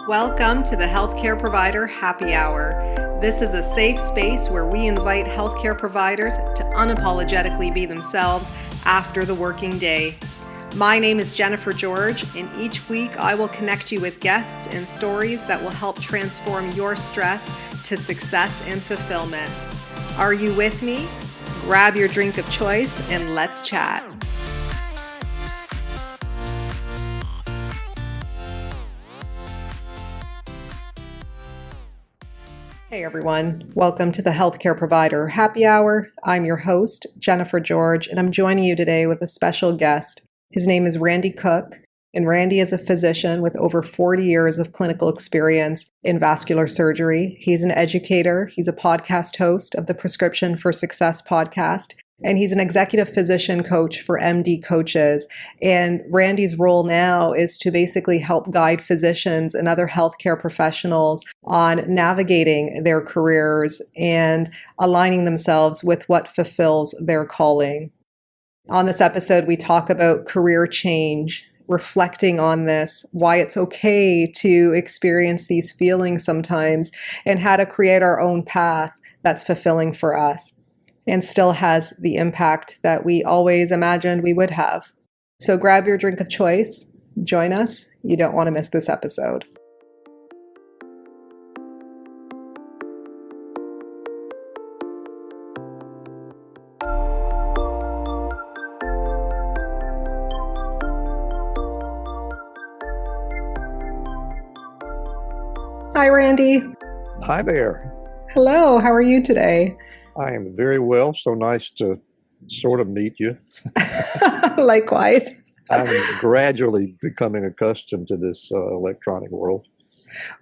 Welcome to the Healthcare Provider Happy Hour. This is a safe space where we invite healthcare providers to unapologetically be themselves after the working day. My name is Jennifer George, and each week I will connect you with guests and stories that will help transform your stress to success and fulfillment. Are you with me? Grab your drink of choice and let's chat. Hey everyone, welcome to the Healthcare Provider Happy Hour. I'm your host, Jennifer George, and I'm joining you today with a special guest. His name is Randy Cook, and Randy is a physician with over 40 years of clinical experience in vascular surgery. He's an educator, he's a podcast host of the Prescription for Success podcast, and he's an executive physician coach for MD coaches. And Randy's role now is to basically help guide physicians and other healthcare professionals on navigating their careers and aligning themselves with what fulfills their calling. On this episode, we talk about career change, reflecting on this, why it's okay to experience these feelings sometimes, and how to create our own path that's fulfilling for us and still has the impact that we always imagined we would have. So grab your drink of choice, join us. You don't want to miss this episode. Hi, Randy. Hi there. Hello, how are you today? I am very well. So nice to sort of meet you. Likewise. I'm gradually becoming accustomed to this electronic world.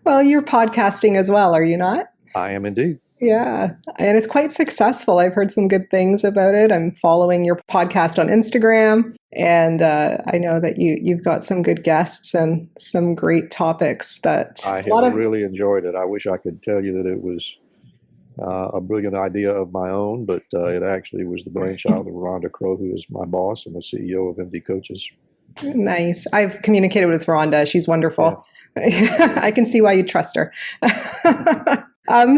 Well, you're podcasting as well, are you not? I am indeed. Yeah, and it's quite successful. I've heard some good things about it. I'm following your podcast on Instagram, and I know that you've got some good guests and some great topics that I have really enjoyed it. I wish I could tell you that it was a brilliant idea of my own, but it actually was the brainchild of Rhonda Crow, who is my boss and the CEO of MD Coaches. Nice. I've communicated with Rhonda. She's wonderful. Yeah. I can see why you trust her.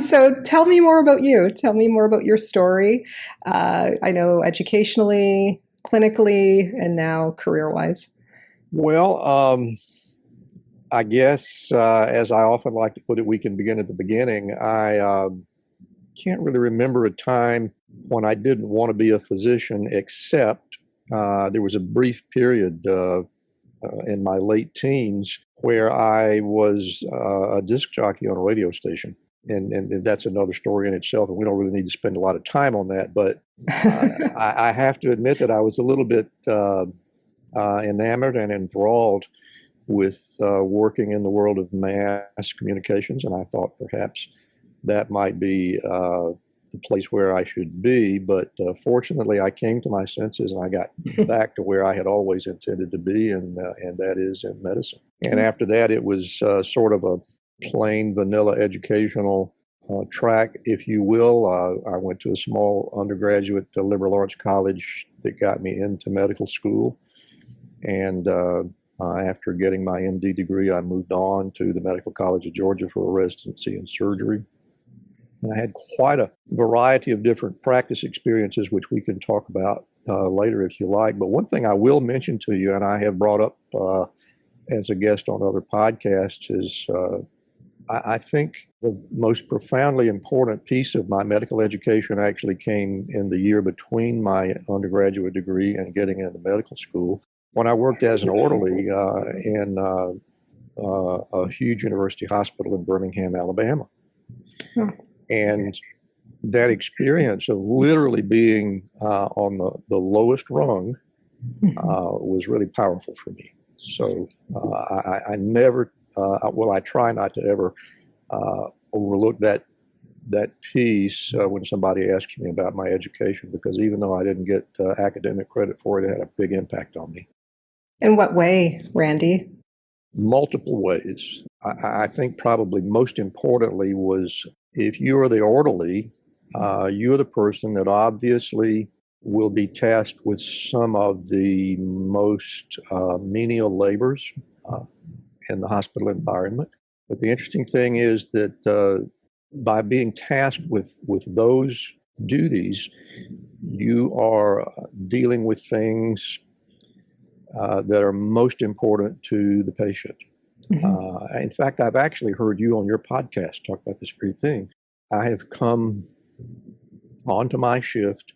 So tell me more about you. Tell me more about your story. I know educationally, clinically, and now career-wise. Well, I guess as I often like to put it, we can begin at the beginning. I can't really remember a time when I didn't want to be a physician, except there was a brief period in my late teens where I was a disc jockey on a radio station. And that's another story in itself, and we don't really need to spend a lot of time on that. But I have to admit that I was a little bit enamored and enthralled with working in the world of mass communications, and I thought perhaps that might be the place where I should be. But fortunately, I came to my senses, and I got back to where I had always intended to be, and that is in medicine. And after that, it was sort of a plain vanilla educational track, if you will. I went to a small undergraduate liberal arts college that got me into medical school. And after getting my MD degree, I moved on to the Medical College of Georgia for a residency in surgery. And I had quite a variety of different practice experiences, which we can talk about later if you like. But one thing I will mention to you, and I have brought up as a guest on other podcasts, is I think the most profoundly important piece of my medical education actually came in the year between my undergraduate degree and getting into medical school, when I worked as an orderly in a huge university hospital in Birmingham, Alabama. And that experience of literally being on the lowest rung was really powerful for me. So I never, I try not to ever overlook that piece when somebody asks me about my education, because even though I didn't get academic credit for it, it had a big impact on me. In what way, Randy? Multiple ways. I think probably most importantly was, if you're the orderly, you're the person that obviously will be tasked with some of the most menial labors in the hospital environment. But the interesting thing is that by being tasked with those duties, you are dealing with things that are most important to the patient. In fact, I've actually heard you on your podcast talk about this very thing. I have come onto my shift,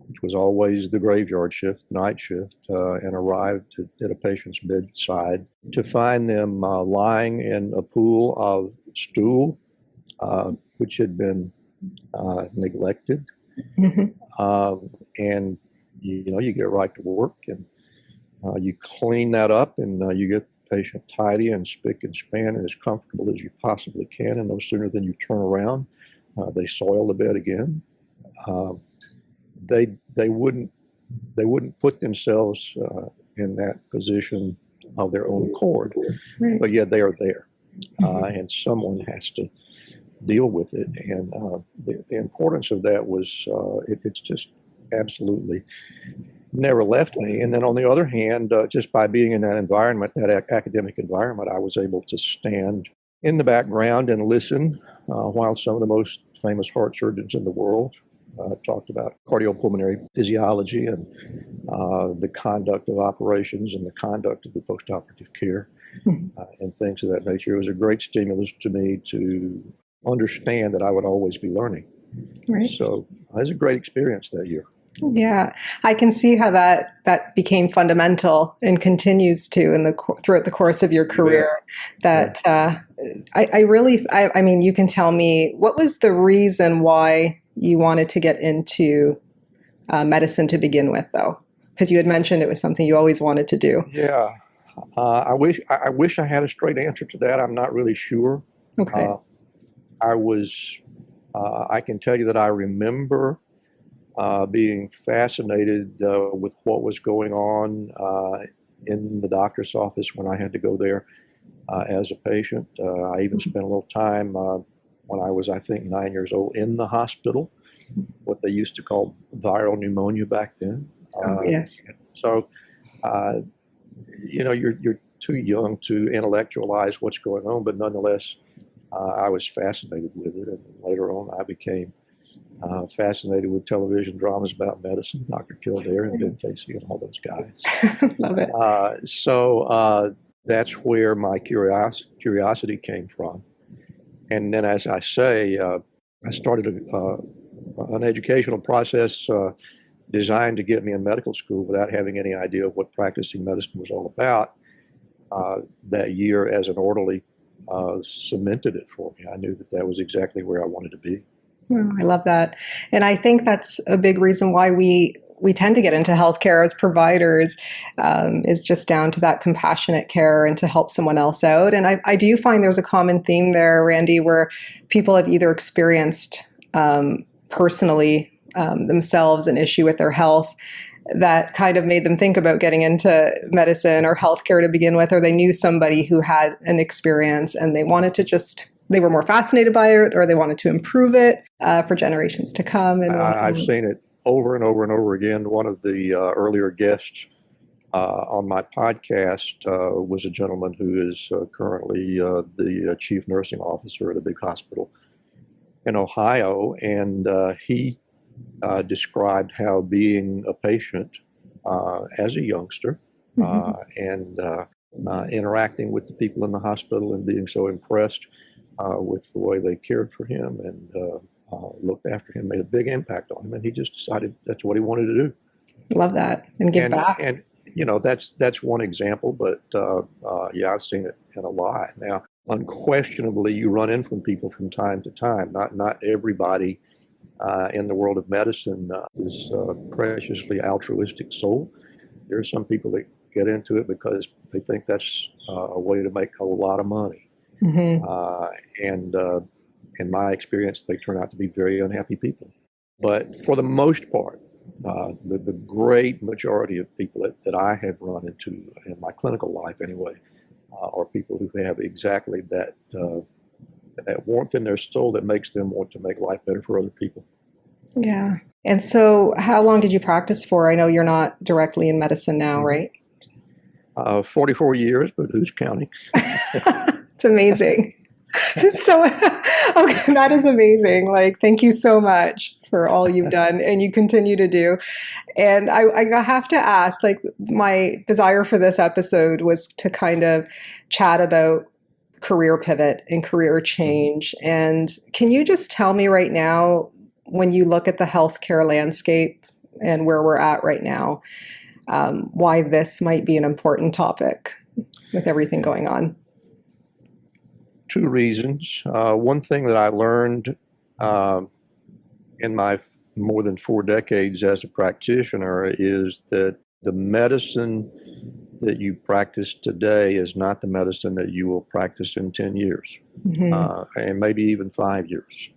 which was always the graveyard shift, the night shift, and arrived at a patient's bedside to find them lying in a pool of stool, which had been neglected. And you get right to work, and you clean that up, and you get the patient tidy and spick and span and as comfortable as you possibly can. And no sooner than you turn around, they soil the bed again. They wouldn't put themselves in that position of their own accord, but yet they are there, and someone has to deal with it. And the importance of that was it's just absolutely never left me. And then on the other hand, just by being in that environment, that academic environment, I was able to stand in the background and listen while some of the most famous heart surgeons in the world talked about cardiopulmonary physiology and the conduct of operations and the conduct of the postoperative care and things of that nature. It was a great stimulus to me to understand that I would always be learning. Right. So it was a great experience that year. Yeah, I can see how that became fundamental and continues to throughout the course of your career. That I mean, you can tell me, what was the reason why you wanted to get into medicine to begin with, though? Because you had mentioned it was something you always wanted to do. Yeah, I wish I had a straight answer to that. I'm not really sure. Okay. I can tell you that I remember being fascinated with what was going on in the doctor's office when I had to go there as a patient. I even spent a little time when I was, I think, 9 years old in the hospital, what they used to call viral pneumonia back then. Yes. So, you're too young to intellectualize what's going on, but nonetheless, I was fascinated with it. And later on, I became fascinated with television dramas about medicine, Dr. Kildare and Ben Casey and all those guys. Love it. So that's where my curiosity came from. And then, as I say, I started an educational process designed to get me in medical school without having any idea of what practicing medicine was all about. That year as an orderly cemented it for me. I knew that was exactly where I wanted to be. Oh, I love that. And I think that's a big reason why we tend to get into healthcare as providers, is just down to that compassionate care and to help someone else out. And I do find there's a common theme there, Randy, where people have either experienced personally themselves an issue with their health that kind of made them think about getting into medicine or healthcare to begin with, or they knew somebody who had an experience and they were more fascinated by it, or they wanted to improve it for generations to come. And I've seen it over and over and over again. One of the earlier guests on my podcast was a gentleman who is currently the chief nursing officer at a big hospital in Ohio, and he described how being a patient as a youngster and interacting with the people in the hospital and being so impressed with the way they cared for him and looked after him made a big impact on him, and he just decided that's what he wanted to do. Love that, and give back. And that's one example, but yeah, I've seen it in a lot. Now, unquestionably, you run into people from time to time. Not everybody in the world of medicine is a preciously altruistic soul. There are some people that get into it because they think that's a way to make a lot of money. And in my experience, they turn out to be very unhappy people. But for the most part, the great majority of people that I have run into in my clinical life anyway are people who have exactly that warmth in their soul that makes them want to make life better for other people. Yeah. And so how long did you practice for? I know you're not directly in medicine now, right? 44 years, but who's counting? It's amazing. So, okay, that is amazing. Like, thank you so much for all you've done and you continue to do. And I have to ask, like, my desire for this episode was to kind of chat about career pivot and career change. And can you just tell me right now, when you look at the healthcare landscape and where we're at right now, why this might be an important topic with everything going on? Two reasons. One thing that I learned in my more than 4 decades as a practitioner is that the medicine that you practice today is not the medicine that you will practice in 10 years, and maybe even 5 years.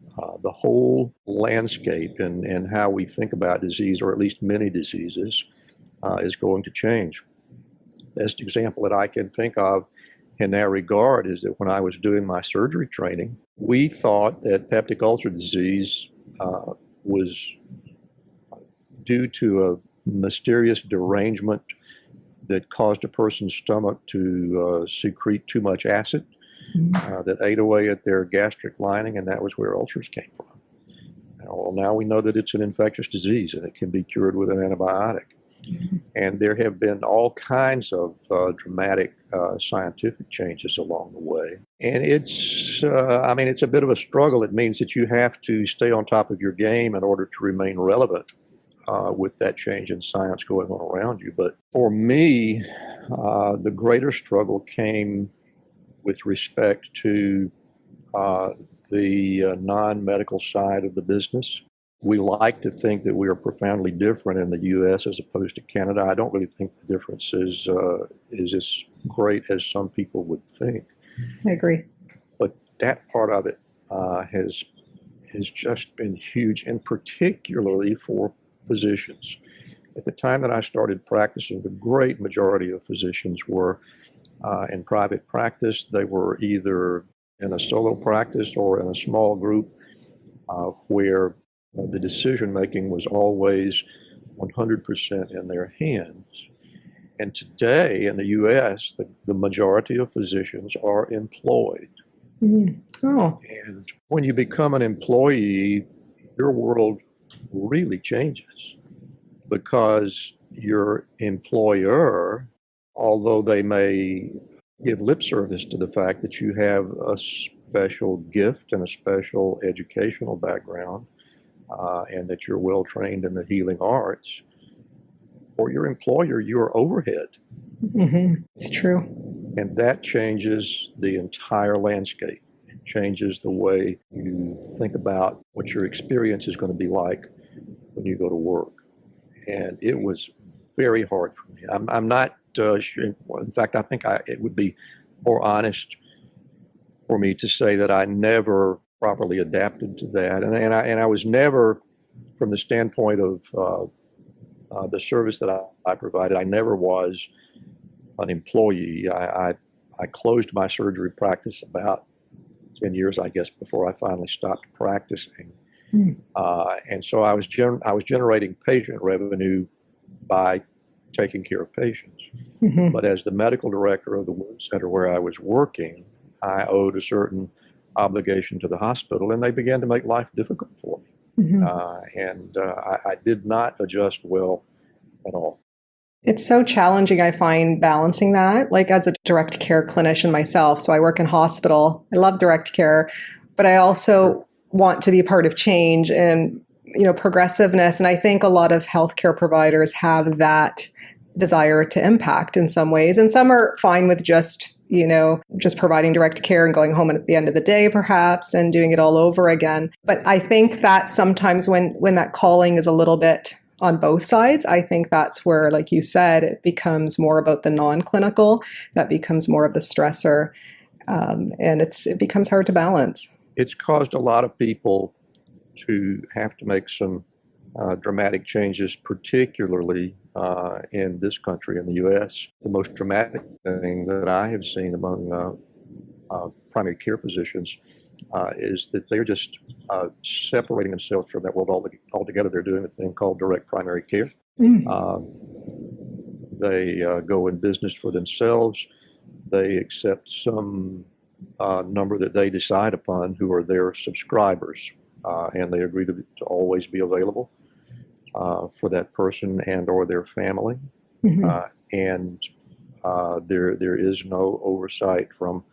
The whole landscape and how we think about disease, or at least many diseases, is going to change. Best example that I can think of in that regard is that when I was doing my surgery training, we thought that peptic ulcer disease was due to a mysterious derangement that caused a person's stomach to secrete too much acid that ate away at their gastric lining, and that was where ulcers came from. Well, now we know that it's an infectious disease and it can be cured with an antibiotic. And there have been all kinds of dramatic scientific changes along the way. And it's a bit of a struggle. It means that you have to stay on top of your game in order to remain relevant with that change in science going on around you. But for me, the greater struggle came with respect to the non-medical side of the business. We like to think that we are profoundly different in the U.S. as opposed to Canada. I don't really think the difference is as great as some people would think. I agree. But that part of it has just been huge, and particularly for physicians. At the time that I started practicing, the great majority of physicians were in private practice. They were either in a solo practice or in a small group where the decision-making was always 100% in their hands. And today in the U.S., the majority of physicians are employed. Oh. And when you become an employee, your world really changes, because your employer, although they may give lip service to the fact that you have a special gift and a special educational background, and that you're well trained in the healing arts, for your employer, you're overhead. It's true. And that changes the entire landscape. It changes the way you think about what your experience is going to be like when you go to work. And it was very hard for me. I'm not sure. In fact, I think it would be more honest for me to say that I never properly adapted to that, and I was never, from the standpoint of the service that I provided, I never was an employee. I closed my surgery practice about 10 years, I guess, before I finally stopped practicing, and so I was generating patient revenue by taking care of patients. But as the medical director of the wound center where I was working, I owed a certain obligation to the hospital, and they began to make life difficult for me. I did not adjust well at all. It's so challenging, I find, balancing that. Like, as a direct care clinician myself, so I work in hospital. I love direct care, but I also want to be a part of change and, progressiveness. And I think a lot of healthcare providers have that desire to impact in some ways, and some are fine with just providing direct care and going home at the end of the day, perhaps, and doing it all over again. But I think that sometimes when that calling is a little bit on both sides, I think that's where, like you said, it becomes more about the non-clinical, that becomes more of the stressor, and it becomes hard to balance. It's caused a lot of people to have to make some dramatic changes, particularly in this country, in the U.S. The most dramatic thing that I have seen among primary care physicians is that they're just separating themselves from that world altogether. They're doing a thing called direct primary care. They go in business for themselves. They accept some number that they decide upon who are their subscribers, and they agree to always be available for that person and or their family. Mhm. And there is no oversight from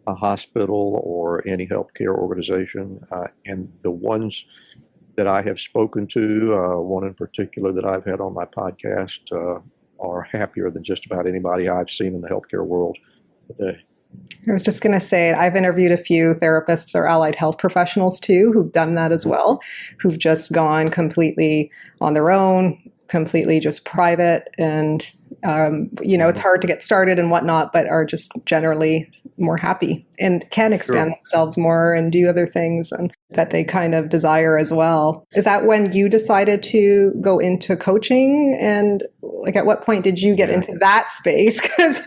a hospital or any healthcare organization. And the ones that I have spoken to, one in particular that I've had on my podcast, are happier than just about anybody I've seen in the healthcare world today. I was just going to say, I've interviewed a few therapists or allied health professionals too who've done that as well, who've just gone completely on their own, completely just private, and it's hard to get started and whatnot, but are just generally more happy and can expand Sure. themselves more and do other things and that they kind of desire as well. Is that when you decided to go into coaching? And like, at what point did you get into that space? Because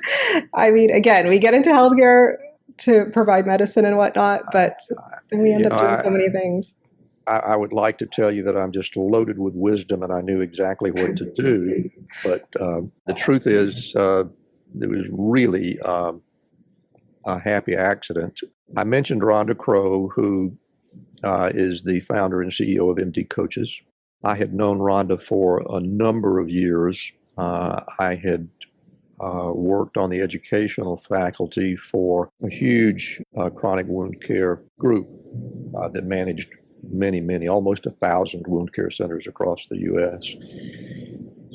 I mean, again, we get into healthcare to provide medicine and whatnot, but we end up doing so many things. I would like to tell you that I'm just loaded with wisdom and I knew exactly what to do. But the truth is, it was really a happy accident. I mentioned Rhonda Crow, who is the founder and CEO of MD Coaches. I had known Rhonda for a number of years. I had worked on the educational faculty for a huge chronic wound care group that managed many, almost 1,000 wound care centers across the U.S.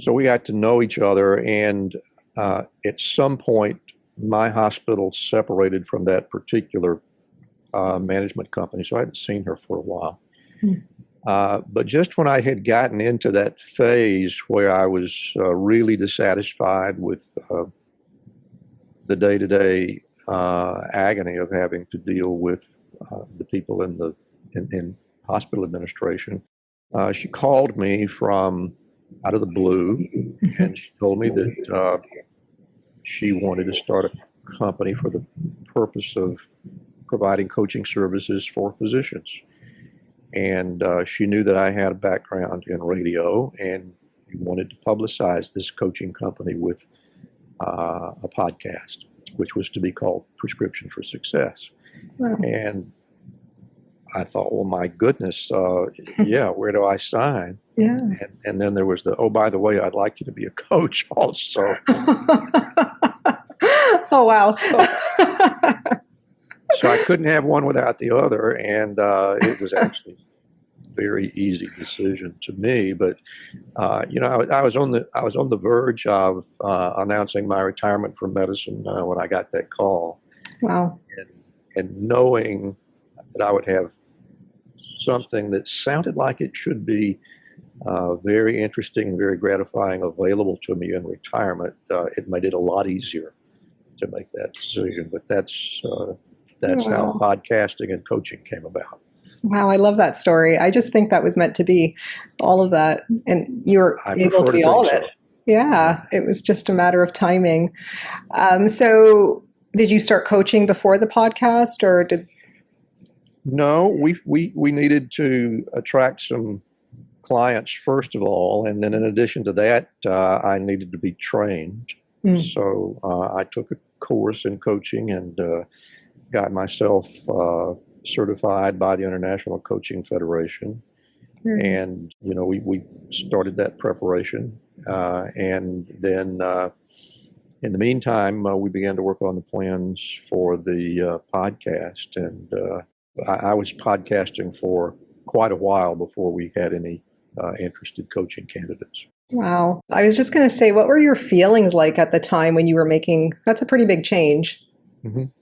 So we got to know each other, and at some point, my hospital separated from that particular management company, so I hadn't seen her for a while. But just when I had gotten into that phase where I was really dissatisfied with the day-to-day agony of having to deal with the people in hospital administration, she called me from out of the blue, and she told me that she wanted to start a company for the purpose of providing coaching services for physicians. And she knew that I had a background in radio and wanted to publicize this coaching company with a podcast, which was to be called Prescription for Success. Wow. And I thought, well, my goodness, where do I sign? Yeah. And then there was oh, by the way, I'd like you to be a coach also. Oh, wow. So I couldn't have one without the other, and it was actually a very easy decision to me. But I was on the verge of announcing my retirement from medicine when I got that call. Wow. And knowing that I would have something that sounded like it should be very interesting and very gratifying available to me in retirement, it made it a lot easier to make that decision. But that's how podcasting and coaching came about. Wow, I love that story. I just think that was meant to be, all of that. And you were able to be all of it. So. Yeah, it was just a matter of timing. So did you start coaching before the podcast, or did... No, we needed to attract some clients first of all, and then in addition to that, I needed to be trained. So I took a course in coaching and got myself certified by the International Coaching Federation. And we started that preparation, and then in the meantime, we began to work on the plans for the podcast, and I was podcasting for quite a while before we had any interested coaching candidates. Wow. I was just going to say, what were your feelings like at the time when you were making, that's a pretty big change,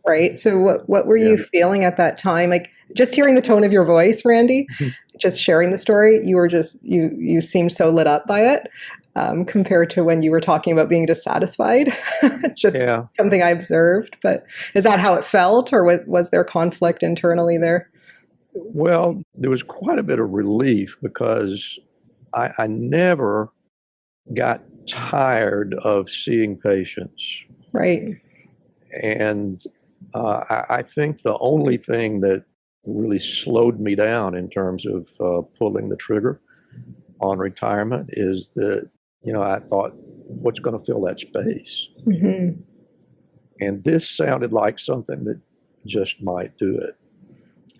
right? So what were you feeling at that time? Like, just hearing the tone of your voice, Randy, just sharing the story, you were just, you seemed so lit up by it compared to when you were talking about being dissatisfied. Just something I observed. But is that how it felt, or was there conflict internally there? Well, there was quite a bit of relief because I never got tired of seeing patients. Right. And I think the only thing that really slowed me down in terms of pulling the trigger on retirement is that, I thought what's going to fill that space? Mm-hmm. And this sounded like something that just might do it.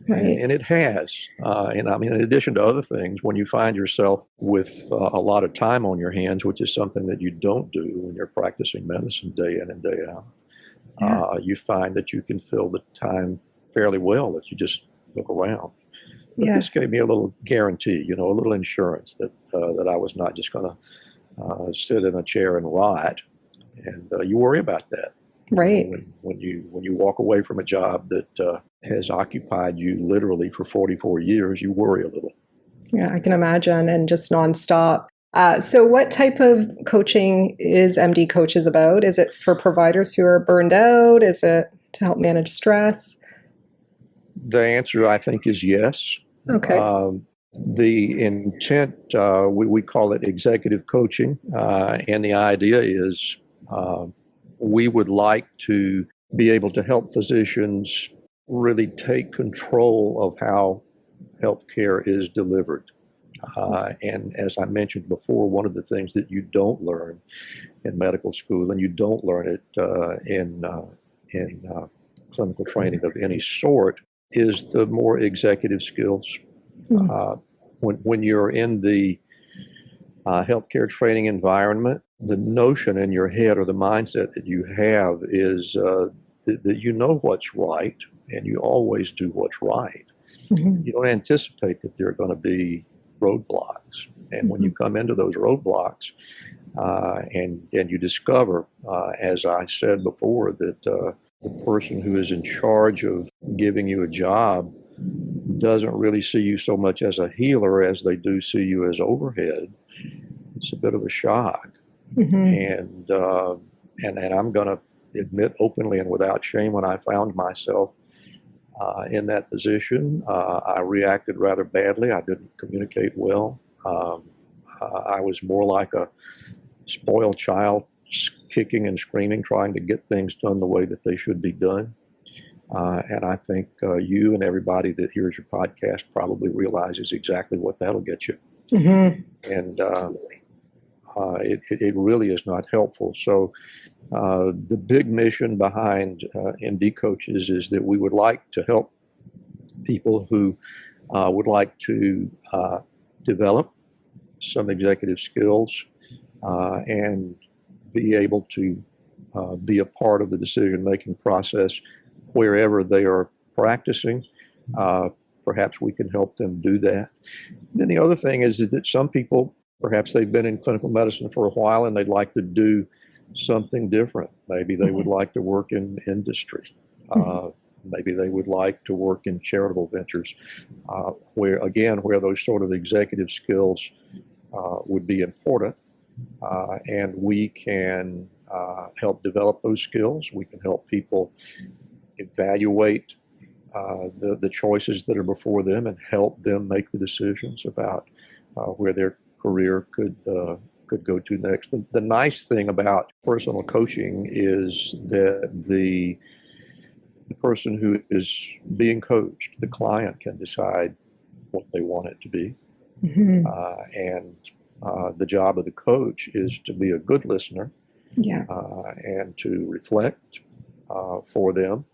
Right. And it has. And I mean, in addition to other things, when you find yourself with a lot of time on your hands, which is something that you don't do when you're practicing medicine day in and day out, Yeah. you find that you can fill the time fairly well if you just look around. But this Yes. gave me a little guarantee, a little insurance that I was not just going to sit in a chair and rot. And you worry about that. Right. When you walk away from a job that has occupied you literally for 44 years, you worry a little. Yeah, I can imagine, and just nonstop. So, what type of coaching is MD Coaches about? Is it for providers who are burned out? Is it to help manage stress? The answer, I think, is yes. Okay. The intent, we call it executive coaching, and the idea is we would like to be able to help physicians really take control of how healthcare is delivered. And as I mentioned before, one of the things that you don't learn in medical school, and you don't learn it in clinical training of any sort, is the more executive skills. When you're in the healthcare training environment, the notion in your head or the mindset that you have is that you know what's right and you always do what's right. Mm-hmm. You don't anticipate that there are going to be roadblocks. And when you come into those roadblocks and you discover, as I said before, that the person who is in charge of giving you a job doesn't really see you so much as a healer as they do see you as overhead, it's a bit of a shock. Mm-hmm. And I'm going to admit openly and without shame, when I found myself in that position, I reacted rather badly. I didn't communicate well. I was more like a spoiled child, kicking and screaming, trying to get things done the way that they should be done. And I think you and everybody that hears your podcast probably realizes exactly what that'll get you. Mm-hmm. And it really is not helpful. So the big mission behind MD Coaches is that we would like to help people who would like to develop some executive skills and be able to be a part of the decision-making process wherever they are practicing. Perhaps we can help them do that. Then the other thing is that some people, perhaps they've been in clinical medicine for a while and they'd like to do something different. Maybe they would like to work in industry. Maybe they would like to work in charitable ventures, where those sort of executive skills would be important. And we can help develop those skills. We can help people evaluate the choices that are before them and help them make the decisions about where their career could go to next. The nice thing about personal coaching is that the person who is being coached, the client, can decide what they want it to be. Mm-hmm. And the job of the coach is to be a good listener, Yeah. and to reflect for them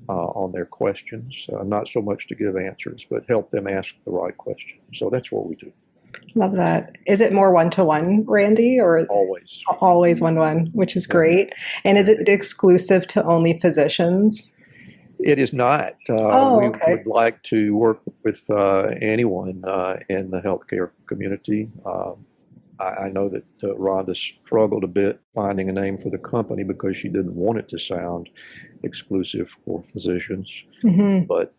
on their questions, not so much to give answers, but help them ask the right questions. So that's what we do. Love that. Is it more one-to-one, Randy, or Always. always one-to-one, which is great? And is it exclusive to only physicians? It is not. We would like to work with anyone in the healthcare community. I know that Rhonda struggled a bit finding a name for the company because she didn't want it to sound exclusive for physicians. Mm-hmm. But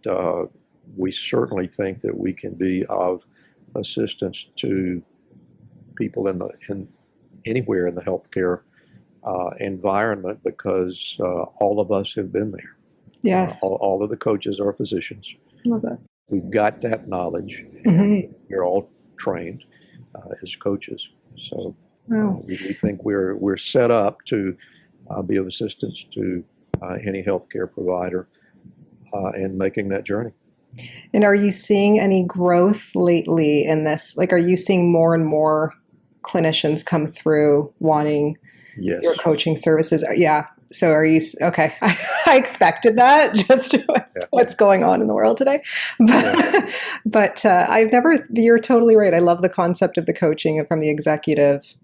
we certainly think that we can be of assistance to people in anywhere in the healthcare environment, because all of us have been there. Yes. All of the coaches are physicians. Love that. We've got that knowledge. Mm-hmm. We're all trained as coaches. So Wow. we think we're set up to be of assistance to any healthcare provider in making that journey. And are you seeing any growth lately in this? Like, are you seeing more and more clinicians come through wanting your Yes. coaching services. Yeah. So are you, okay. I expected that just Yeah. what's going on in the world today. Yeah. But I've never, you're totally right. I love the concept of the coaching from the executive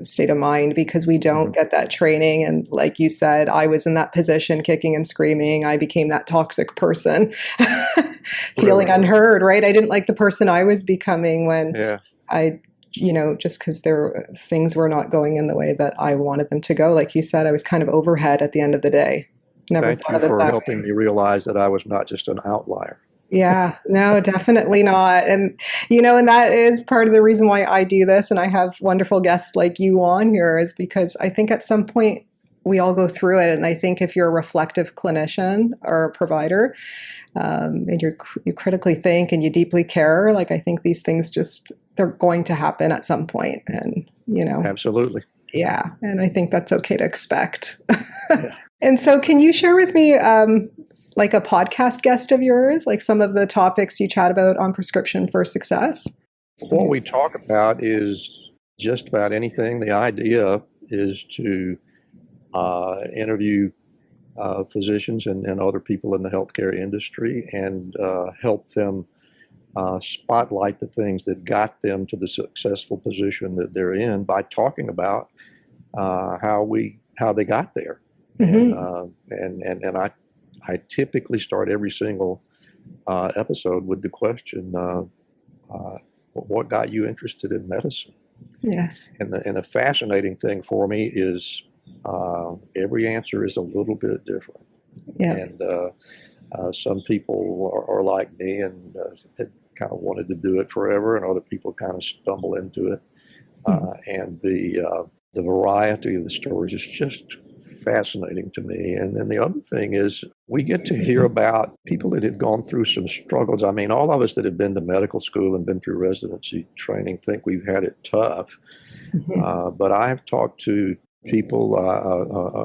state of mind, because we don't get that training. And like you said, I was in that position, kicking and screaming. I became that toxic person, feeling Really. unheard, right? I didn't like the person I was becoming when Yeah. I, just because things were not going in the way that I wanted them to go. Like you said, I was kind of overhead at the end of the day. Never Thank thought you of it for that helping way. me realize that I was not just an outlier. Yeah, no, definitely not. And, and that is part of the reason why I do this. And I have wonderful guests like you on here, is because I think at some point we all go through it. And I think if you're a reflective clinician or a provider, and you critically think and you deeply care, like, I think these things they're going to happen at some point. And, Absolutely. yeah. And I think that's okay to expect. Yeah. And so can you share with me, like a podcast guest of yours, like some of the topics you chat about on Prescription for Success? What we talk about is just about anything. The idea is to interview physicians and other people in the healthcare industry and help them spotlight the things that got them to the successful position that they're in by talking about how they got there. And I typically start every single episode with the question, what got you interested in medicine? Yes. And the fascinating thing for me is every answer is a little bit different. Yeah. And some people are like me and kind of wanted to do it forever, and other people kind of stumble into it. And the variety of the stories is just fascinating to me. And then the other thing is we get to hear about people that have gone through some struggles. I mean, all of us that have been to medical school and been through residency training think we've had it tough. But I've talked to people,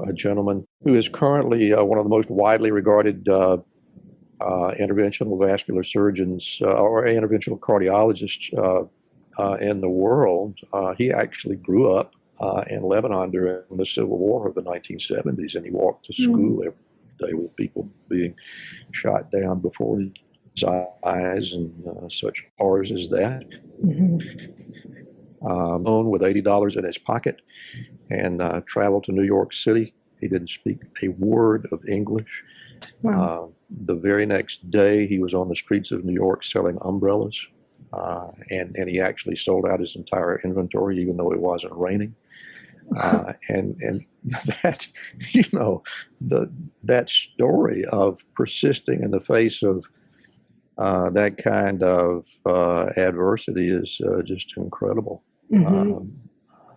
a gentleman who is currently one of the most widely regarded interventional vascular surgeons or interventional cardiologists in the world. He actually grew up in Lebanon during the Civil War of the 1970s, and he walked to school every day with people being shot down before his eyes and such horrors as that. With $80 in his pocket and traveled to New York City. He didn't speak a word of English. Wow. The very next day, he was on the streets of New York selling umbrellas, and he actually sold out his entire inventory, even though it wasn't raining. And that, that story of persisting in the face of that kind of adversity is just incredible.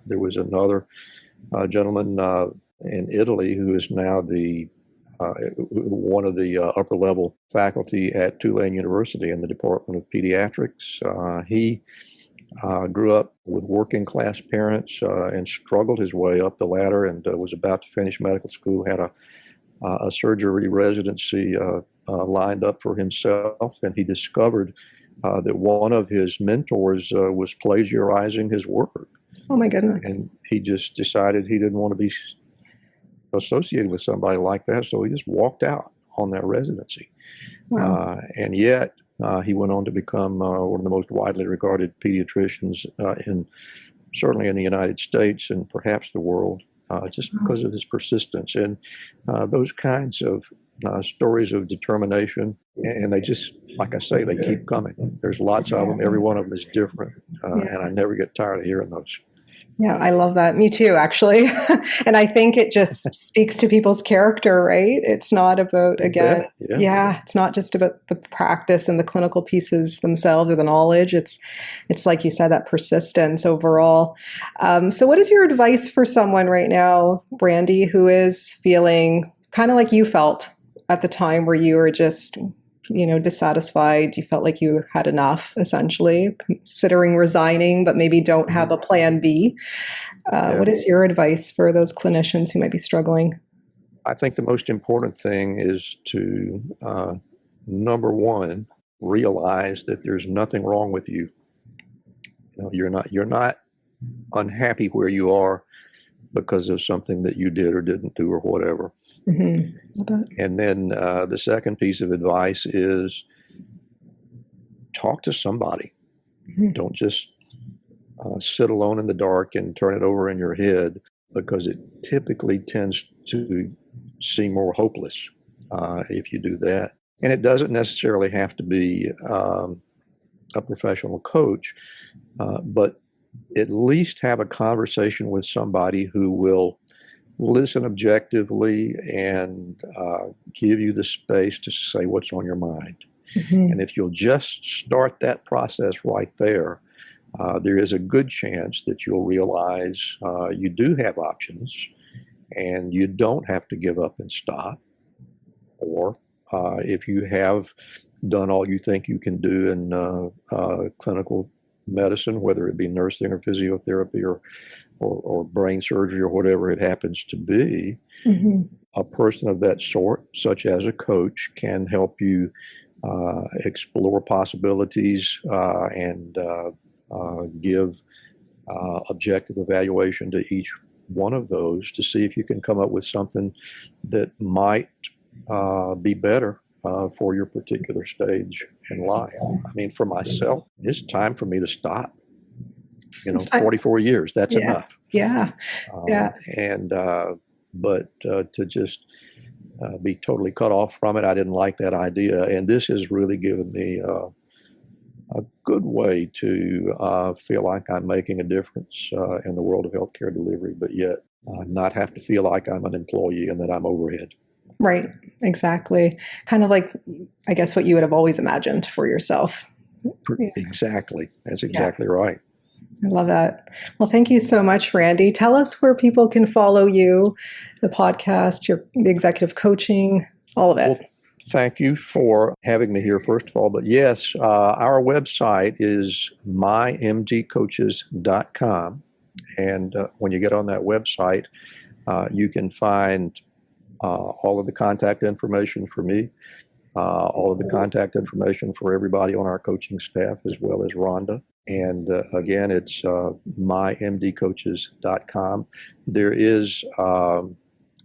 There was another gentleman in Italy who is now one of the upper level faculty at Tulane University in the Department of Pediatrics. He grew up with working class parents and struggled his way up the ladder and was about to finish medical school, had a surgery residency lined up for himself, and he discovered that one of his mentors was plagiarizing his work. Oh my goodness. And he just decided he didn't want to be associated with somebody like that, so he just walked out on that residency. Wow. And yet he went on to become one of the most widely regarded pediatricians certainly in the United States and perhaps the world, just because of his persistence. And those kinds of stories of determination, and they just, like I say, they keep coming. There's lots of them. Every one of them is different, and I never get tired of hearing those. Yeah, I love that. Me too, actually. And I think it just speaks to people's character, right? It's not about, again, it's not just about the practice and the clinical pieces themselves or the knowledge. It's like you said, that persistence overall. So what is your advice for someone right now, Randy, who is feeling kind of like you felt at the time where you were just dissatisfied, you felt like you had enough, essentially, considering resigning, but maybe don't have a plan B. What is your advice for those clinicians who might be struggling? I think the most important thing is to, number one, realize that there's nothing wrong with you. You're not unhappy where you are because of something that you did or didn't do or whatever. And then the second piece of advice is talk to somebody. Don't just sit alone in the dark and turn it over in your head, because it typically tends to seem more hopeless if you do that. And it doesn't necessarily have to be a professional coach, but at least have a conversation with somebody who will listen objectively and give you the space to say what's on your mind. And if you'll just start that process right there, there is a good chance that you'll realize you do have options and you don't have to give up and stop. Or if you have done all you think you can do in clinical medicine, whether it be nursing or physiotherapy or brain surgery or whatever it happens to be, a person of that sort, such as a coach, can help you explore possibilities and give objective evaluation to each one of those to see if you can come up with something that might be better for your particular stage in life. I mean, for myself, it's time for me to stop. 44 years, that's enough. But to just be totally cut off from it, I didn't like that idea. And this has really given me a good way to feel like I'm making a difference in the world of healthcare delivery, but yet not have to feel like I'm an employee and that I'm overhead. Right, exactly. Kind of like, I guess, what you would have always imagined for yourself. Exactly. That's exactly right. I love that. Well, thank you so much, Randy. Tell us where people can follow you, the podcast, the executive coaching, all of it. Well, thank you for having me here, first of all. But yes, our website is mymdcoaches.com. And when you get on that website, you can find all of the contact information for me, all of the contact information for everybody on our coaching staff, as well as Rhonda. And again, it's mymdcoaches.com. There is a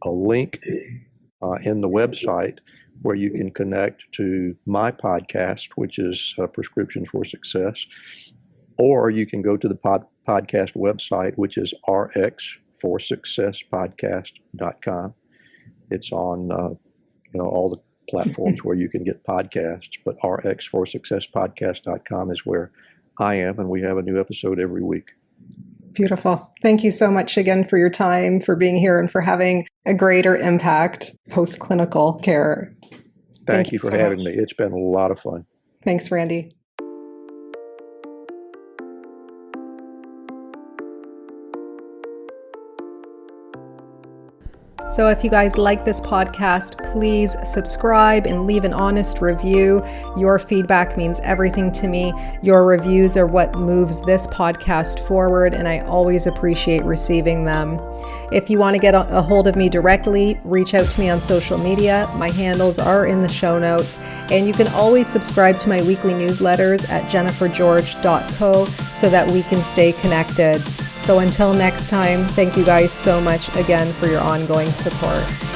link in the website where you can connect to my podcast, which is Prescriptions for Success, or you can go to the podcast website, which is rxforsuccesspodcast.com. It's on all the platforms where you can get podcasts, but rxforsuccesspodcast.com is where I am, and we have a new episode every week. Beautiful. Thank you so much again for your time, for being here, and for having a greater impact post-clinical care. Thank you for having me. It's been a lot of fun. Thanks, Randy. So if you guys like this podcast, please subscribe and leave an honest review. Your feedback means everything to me. Your reviews are what moves this podcast forward, and I always appreciate receiving them. If you want to get a hold of me directly, reach out to me on social media. My handles are in the show notes, and you can always subscribe to my weekly newsletters at jennifergeorge.co so that we can stay connected. So until next time, thank you guys so much again for your ongoing support.